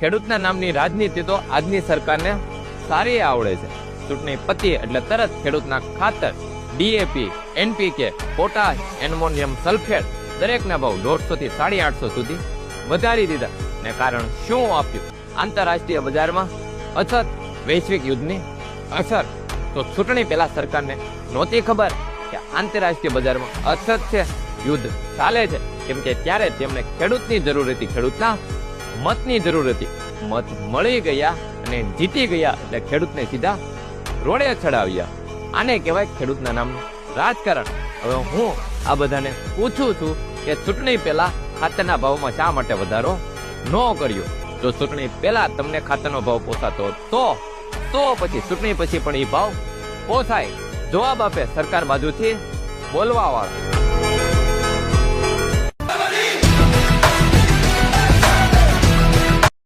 ખેડૂતના નામની રાજનીતિ તો આજની સરકારને સારી આવડે છે. ચૂંટણી પતી એટલે તરત ખેડૂતના ખાતર DAP, NPK, potash, ammonium sulphate દરેકના ભાવ 150 થી 850 સુધી વધારી દીધા. ને કારણ શું આપ્યું? આંતરરાષ્ટ્રીય બજારમાં અછત, વૈશ્વિક યુદ્ધની અસર. તો ચૂંટણી પહેલા સરકારને નહોતી ખબર કે આંતરરાષ્ટ્રીય બજારમાં અછત છે, યુદ્ધ ચાલે છે, કેમ કે ત્યારે તેમને ખેડૂતની જરૂર હતી, ખેડૂતના મતની જરૂર હતી. મત મળી ગયા અને જીતી ગયા એટલે ખેડૂતને સીધા રોડે ચડાવ્યા. આને કહેવાય ખેડૂતના નામનું રાજકારણ. હવે હું આ બધાને પૂછું છું કે ચૂંટણી પહેલા ખાતરના ભાવમાં શા માટે વધારો ન કર્યો? જો ચૂંટણી પહેલા તમને ખાતરનો ભાવ પોસાતો તો પછી ચૂંટણી પછી પણ એ ભાવ પોસાય. જવાબ આપે સરકાર બાજુથી બોલવા વાળા.